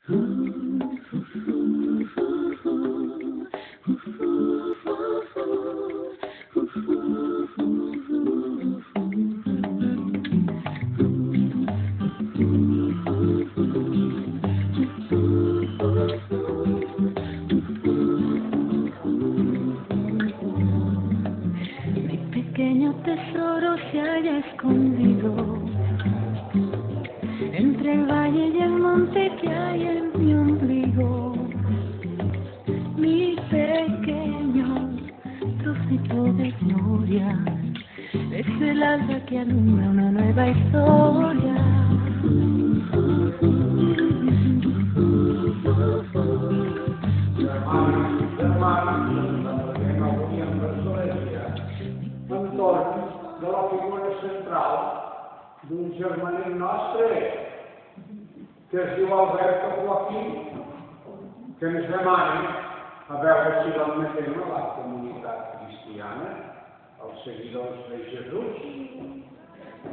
Mi pequeño tesoro se halla escondido entre el valle y el monte que hay en mi ombligo. Mi pequeño trocito de gloria es el alba que alumbra una nueva historia. Entorn de la figura central d'un germanet nostre que es diu Alberto Joaquín, que ens demana a veure si l'admetem a la comunitat cristiana, els seguidors de Jesús,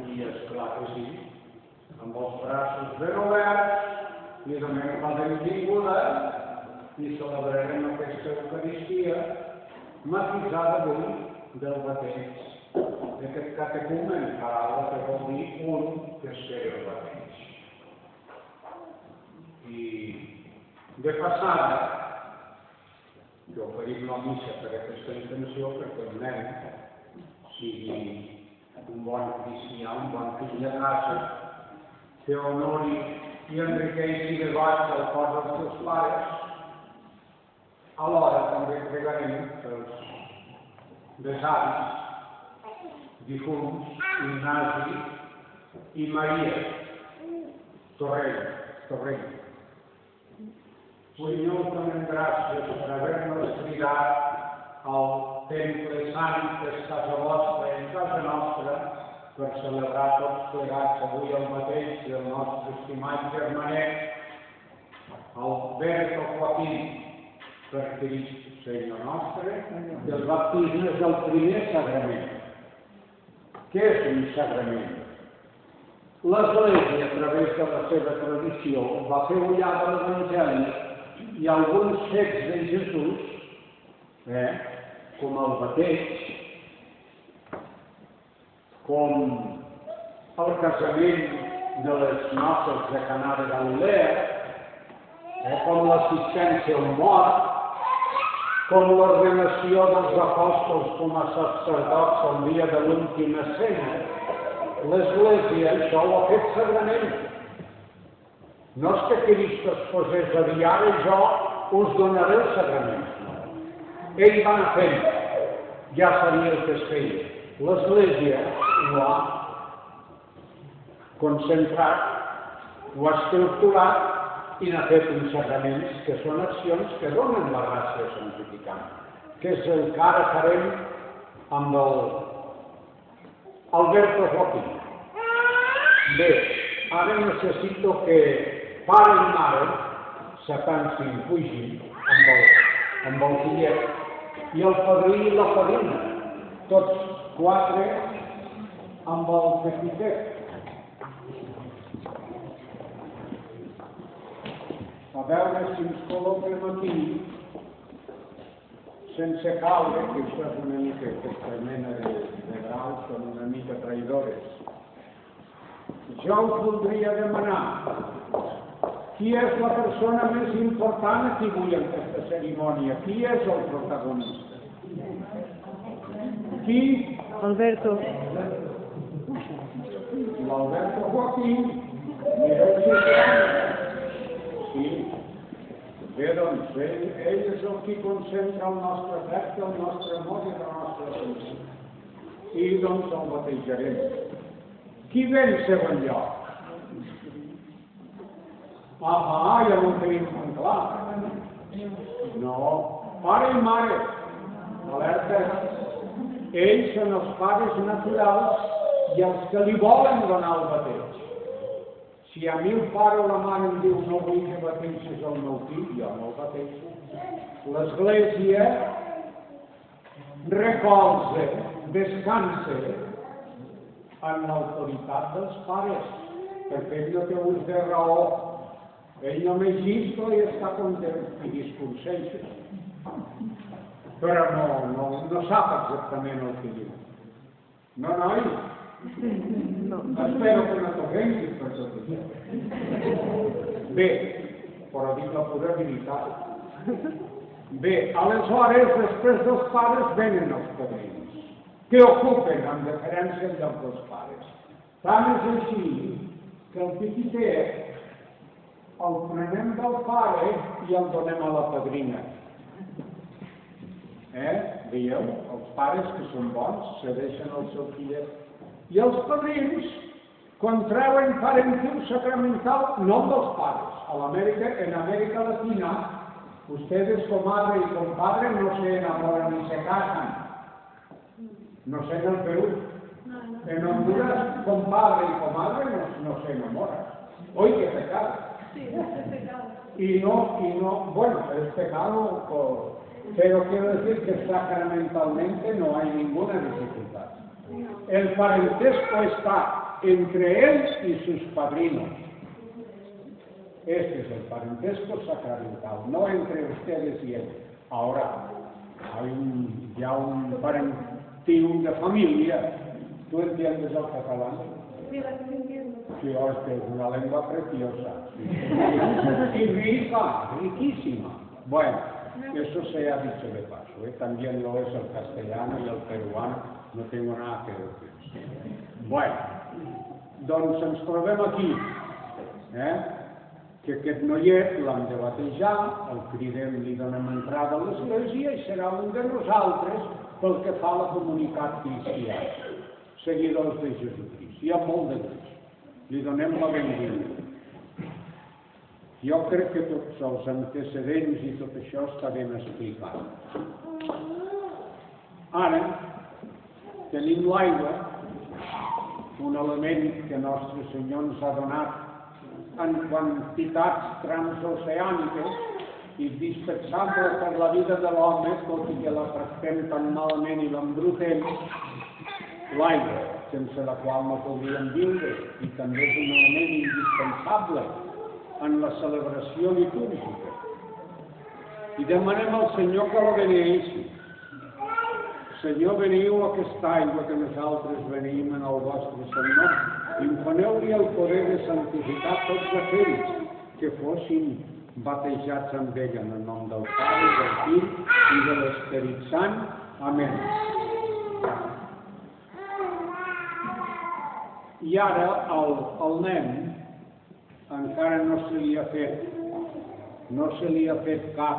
i esclar que sí, amb els braços ben oberts, li donem la benvinguda i celebrarem aquesta Eucaristia matisada avui del bateig d'aquest catecumen, paraula que vol dir un que es feia el bateig. I de passada, que oferim la missa per aquesta intenció perquè el nen sigui un bon cristià, un bon fill de casa, que honori i enriqueixi de baix el cor dels seus pares. Alhora també pregarem pels besavis, difunts, Ignasi i Maria Torrell. Senyor, us donem gràcies per haver-nos cridat al temple sant que és casa vostra i casa nostra per celebrar tots plegats avui el bateig del nostre estimat germanet, Alberto Joaquín, per Crist, Senyor nostre. El baptisme és el primer sagrament. Què és un sagrament? L'Església, a través de la seva tradició, va fer ullar de l'Evangeli i alguns fets de Jesús, com el bateig, com el casament de les noces de Caná de Galilea, com l'assistència al mort, com l'ordenació dels apòstols com a sacerdots el dia de l'última cena. L'Església això ho ha fet sagrament. No és que Crist es posés a dir ara jo us donaré el sagrament. Ell va anar fent, ja sabia el que es feia. L'Església ho ha concentrat, ho ha estructurat i n'ha fet uns sagraments que són accions que donen la gràcia santificant, que és el que ara farem amb el Alberto Joaquín. Bé, ara necessito que pare i mare s'atancin, pugin amb el fillet i el padrí i la padrina, tots quatre amb el petitet. A veure si ens col·loquem aquí sense caure, que això és una mica, aquesta mena de graus són una mica traïdores. Jo us voldria demanar qui és la persona més important aquí avui en aquesta cerimònia, qui és el protagonista? Qui? Alberto. L'Alberto Joaquín. Sí. Bé, doncs, ell és el qui concentra el nostre afecte, el nostre amor i la nostra atenció. I doncs el batejarem. Qui ve en segon lloc? Ja no ho tenim tan clar. No, pare i mare. Alerta. Ells són els pares naturals i els que li volen donar el bateig. Si a mi el pare o la mare em diu no vull que bategis el meu fill, jo no el batejo. L'Església recolza, descansa en l'autoritat dels pares, perquè ell no té ús de raó Ell només llisca i està content, i disconseix. Però no sap exactament el que diu. No, noi? Espero que no t'ofensis per tot això. Bé, però dic la pura veritat. Bé, aleshores, després dels pares venen els padrins, que ocupen amb deferència el lloc dels pares. Tant és així que el petitet el prenem del pare i el donem a la padrina. Veieu? Els pares que són bons cedeixen el seu fillet. I els padrins contrauen parentiu sacramental no dels pares. En América Latina, ustedes comadre y compadre no se enamoran ni se casan. No sé en el Perú. En Honduras, compadre y comadre no se enamoran. Hoy que pecado. Sí, es pecado. Y no, bueno, es pecado, pero quiero decir que sacramentalmente no hay ninguna dificultad. El parentesco está entre él y sus padrinos. Este es el parentesco sacramental, no entre ustedes y él. Ahora, hay ya un parentiu de familia. ¿Tú entiendes el catalán? Sí, la estoy entiendo. Sí, es que es una lengua preciosa. Y rica, riquísima. Bueno, eso se ha dicho de paso. También lo es el castellano y el peruano. No tengo nada que decir. Bueno, doncs ens trobem aquí, que aquest noiet l'hem de batejar, el cridem, li donem entrada a l'església i serà un de nosaltres pel que fa a la comunitat cristià, seguidors de Jesucrist. Hi ha molt de Crist. Li donem la benvinguda. Jo crec que tots els antecedents i tot això està ben explicat. Ara, tenim l'aigua, un element que Nostre Senyor ens ha donat en quantitats transoceàniques i indispensable per la vida de l'home, tot i que la tractem tan malament i l'embrutem, l'aigua, sense la qual no podríem viure, i també és un element indispensable en la celebració litúrgica. I demanem al Senyor que la beneeixi. Senyor, veniu a aquesta aigua que nosaltres venim en el vostre Sant nom. Imponeu-li el poder de santificar tots aquells que fossin batejats amb ella en el nom del Pare, del Fill i de l'Esperit Sant. Amén. I ara el nen encara no se li ha fet cap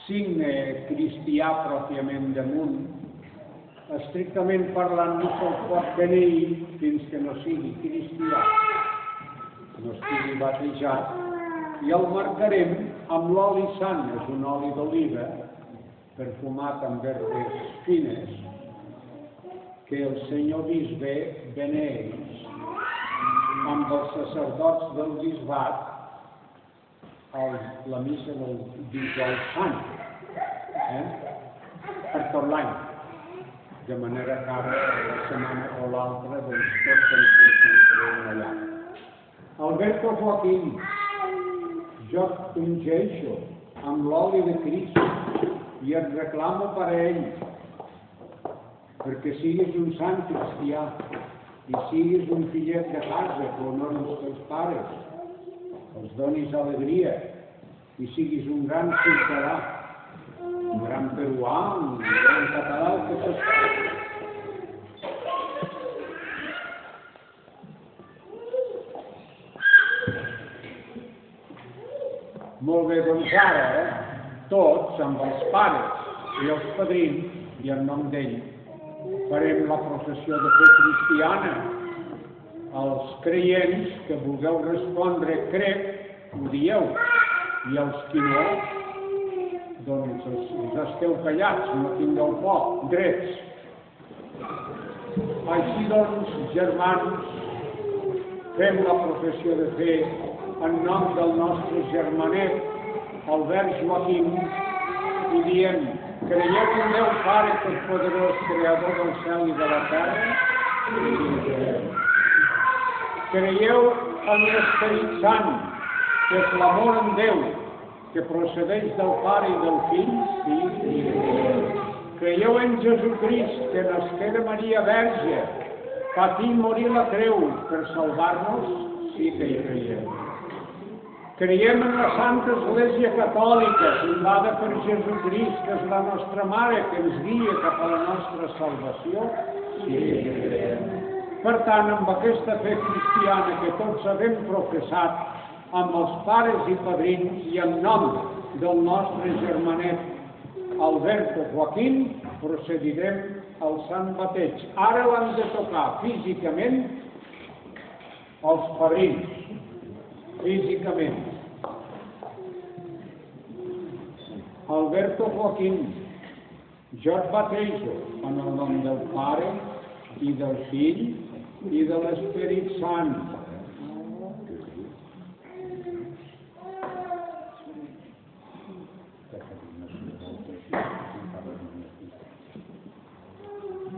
signe cristià pròpiament damunt. Estrictament parlant, no se'l pot beneir fins que no sigui cristià, no estigui batejat, i el marcarem amb l'oli sant. És un oli d'oliva perfumat amb herbes fines que el senyor bisbe beneeix amb els sacerdots del bisbat la missa del dijous sant, per tot l'any. De manera que ara, la setmana o l'altra, doncs tots ens concentrem allà. Alberto Joaquín, jo t'ungeixo amb l'oli de Crist i et reclamo per a ell, perquè siguis un sant cristià i siguis un fillet de casa que honora els teus pares, els donis alegria i siguis un gran ciutadà, un gran peruà, un gran català, el que s'espera. Molt bé, doncs ara, tots, amb els pares i els padrins, i en nom d'ell, farem la processió de fe cristiana. Els creients que vulgueu respondre crec, ho dieu, i els que no, doncs us esteu callats, no tingueu por, drets. Així doncs, germans, fem la professió de fe en nom del nostre germanet, Albert Joaquim, i diem: creieu en Déu Pare Totpoderós, Creador del cel i de la terra? Creieu en l'Esperit Sant, que clamor en Déu, que procedeix del Pare i del Fill, sí. Creieu en Jesucrist, que nasqué de Maria Verge, patí i morí a la creu per salvar-nos, sí que hi creiem. Creiem en la Santa Església Catòlica, fundada per Jesucrist, que és la nostra Mare, que ens guia cap a la nostra salvació, sí que hi creiem. Per tant, amb aquesta fe cristiana que tots sabem professat, amb els pares i padrins i en nom del nostre germanet Alberto Joaquín, procedirem al Sant Bateig. Ara l'han de tocar físicament els padrins, físicament. Alberto Joaquín, jo et batejo en el nom del Pare i del Fill i de l'Esperit Sant.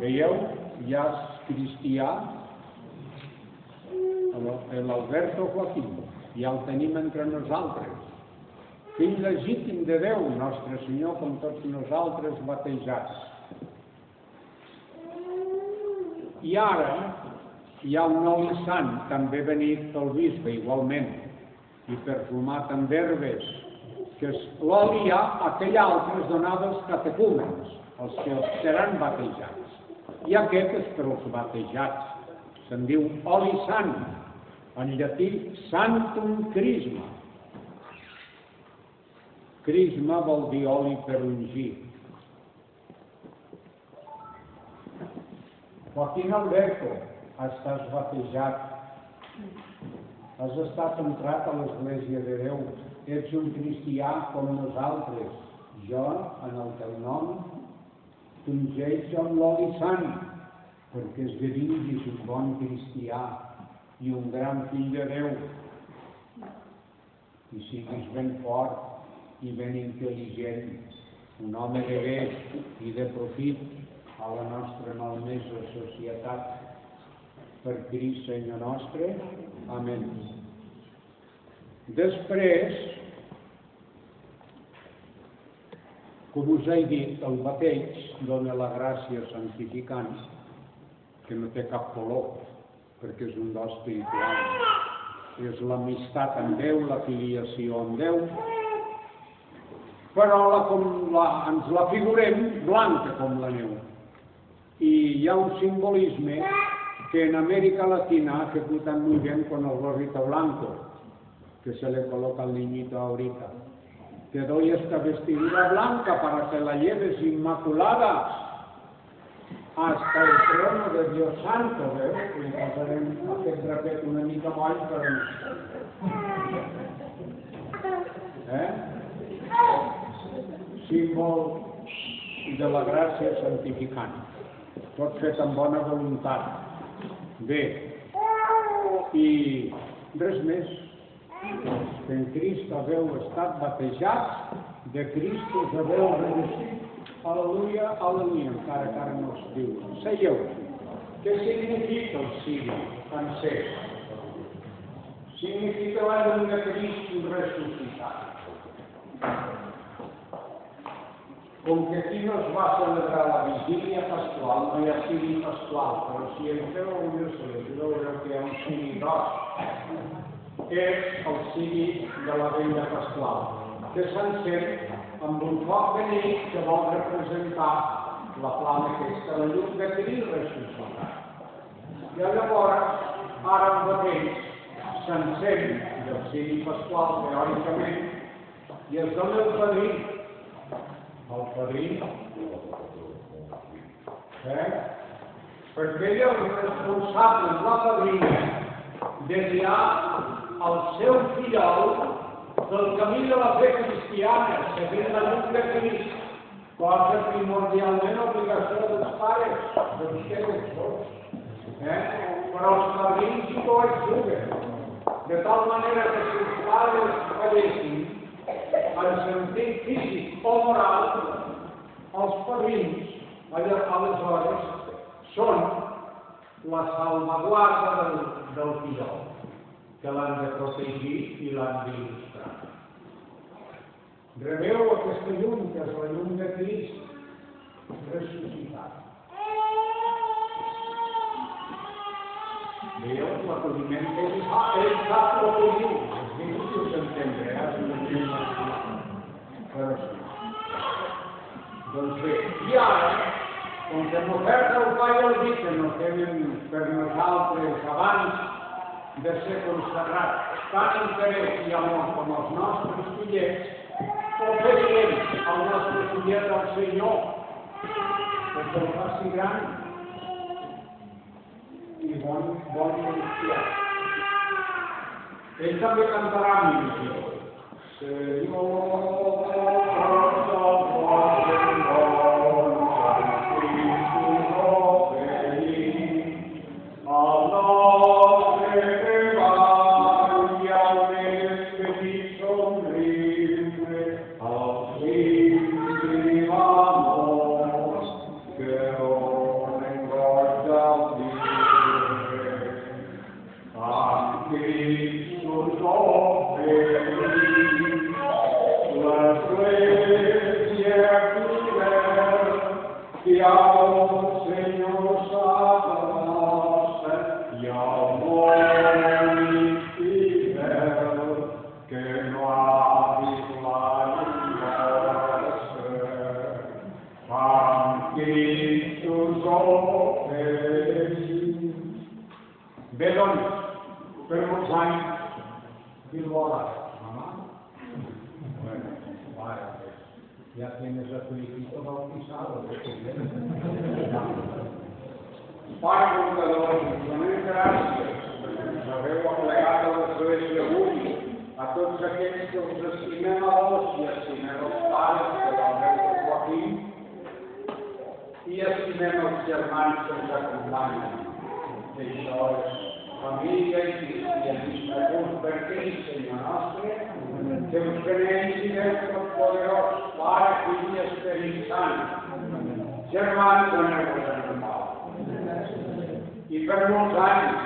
Veieu? Ja és cristià, l'Alberto Joaquín, ja el tenim entre nosaltres. Fill legítim de Déu, Nostre Senyor, com tots nosaltres batejats. I ara hi ha un oli sant, també venit pel bisbe, igualment, i perfumat amb herbes, que l'oli hi ha, aquell altre es donava als catecúmens, els que seran batejats. I aquest és per als batejats. Se'n diu oli sant, en llatí santum crisma. Crisma vol dir oli per ungir. Joaquín Alberto, estàs batejat. Has estat entrat a l'Església de Déu. Ets un cristià com nosaltres. Jo, en el teu nom, t'ungeixo amb l'oli sant, perquè esdevinguis un bon cristià i un gran fill de Déu. I siguis ben fort i ben intel·ligent, un home de bé i de profit a la nostra malmesa societat. Per Crist, Senyor nostre. Amén. Després, com us he dit, el bateig dona la gràcia santificant, que no té cap color, perquè és un do espiritual. És l'amistat amb Déu, la filiació amb Déu, però ens la figurem blanca com la neu. Y hi ha un simbolisme que en América Latina ejecutan muy bien con el gorrito blanco, que se le coloca al niñito ahorita. Te doy esta vestidura blanca para que la lleves inmaculada hasta el trono de Dios Santo, ¿veus? Li posarem aquest drapet una mica moll, però símbol de la gràcia santificant. Tot fet amb bona voluntat. Bé, i res més. Que en Crist haveu estat batejats, de Crist us haveu revestit. Al·leluia, al·leluia, encara que ara no es diu. Seieu. Què significa el sigui francès? Significa l'ànima de Crist ressuscitat. Com que aquí no es va celebrar la vigília pasqual, no hi ha sigui pasqual, però si entreu a una església veureu que hi ha un sigui d'os, que és el sigui de la vella pasqual, que s'encén amb un foc de nit que vol representar la flama aquesta, la llum de Crist ressuscitat. I llavors, ara el mateix s'encén del sigui pasqual, teòricament, i es dona el padrí. El padrí, perquè ell és responsable, la padrina, de guiar el seu fillol del camí de la fe cristiana, seguint la llum de Crist, cosa primordialment obligació dels pares, de vostès tots. Però els padrins hi coexjuguen, de tal manera que si els pares fallessin, en sentit físic o moral, els padrins, aleshores, són la salvaguarda del fillol. que l'han de protegir i l'han d'il·lustrar. Rebeu aquesta llum, que és la llum de Crist ressuscitat. Veieu l'acudiment que ell fa? Ell sap el que diu. És difícil d'entendre, és una llum però sí. Doncs bé, i ara, com que m'oferta el pa i el vi que no tenen per nosaltres abans de ser consagrats tant interès i amor com els nostres fillets, oferirem al nostre fillet al Senyor que se'l faci gran i bon cristià. Ell també cantarà amb il·lusió. Bé, doncs, per molts anys, Bilboa, mamá. Bueno, vale, ya tienes a tu hijito bautizado. Pare comptador, donem gràcies, ens haveu aplegat a l'església avui, a tots aquells que us estimem a vos i estimem els pares que van veure Joaquim i estimem els germans que ens acompanyen. Això és família i cristianisme. Que us bendigui, Senyor nostre, que us beneixi Déu Totpoderós, Pare, Fill i Esperit Sant. Germans, doneu-vos en el mal. Y por muchos años,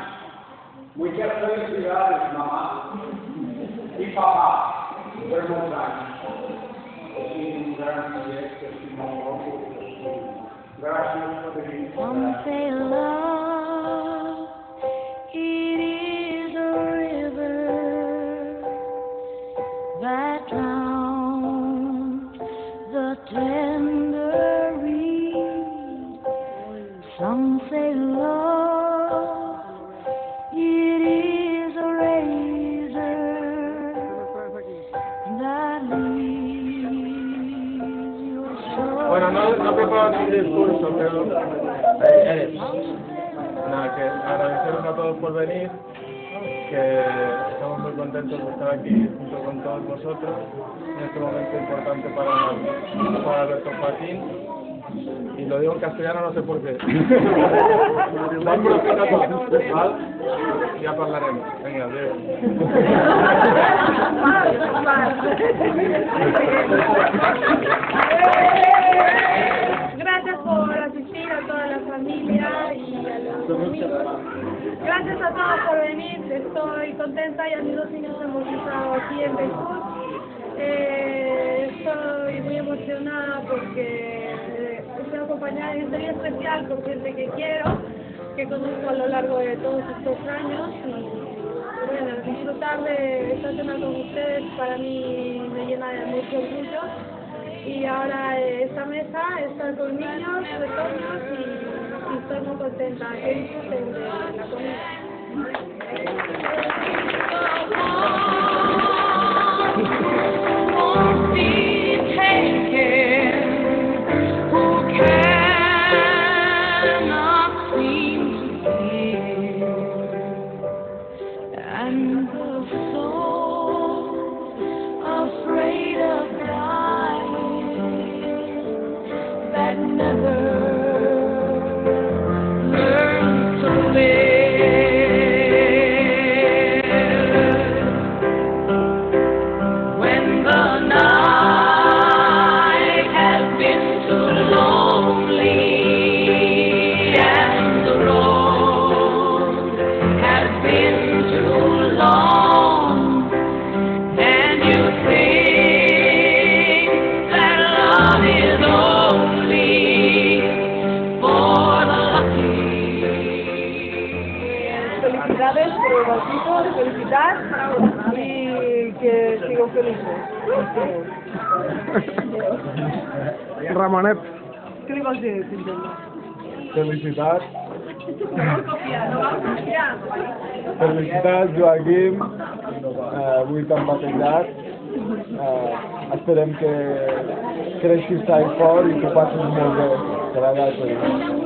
muchas felicidades, mamá y papá, por muchos años. Y un gran testimonio. Gracias por venir. Some say love, it is a river that drowns the tender reed. Some say love, it is a razor that leaves your soul. Bueno, no preparo mi discurso, pero nada, que agradeceros a todos por venir, que estamos muy contentos de estar aquí junto con todos vosotros en este momento importante para Alberto Joaquín. Y lo digo en castellano, no sé por qué. Ya hablaremos. Venga, adiós. Gracias por asistir a toda la familia y a los amigos. Gracias a todos por venir. Estoy contenta, ya mis 2 niños hemos estado aquí en Beirut. Estoy muy emocionada porque estoy acompañada en este día especial por gente que quiero, que conozco a lo largo de todos estos años. Y bueno, disfrutar de esta cena con ustedes para mí me llena de mucho orgullo. Y ahora esta mesa, estar con niños, pequeños y estoy muy contenta. Que disfruten de la comida. And the soul afraid of dying that never learns to live. esteu feliços. Ramonet. Què li vols dir, Tintemà? Felicitats. No vol confiar. Felicitats, Joaquim. Avui t'han batejat. Esperem que creixis fort i que passis molt bé. Que vagi bé.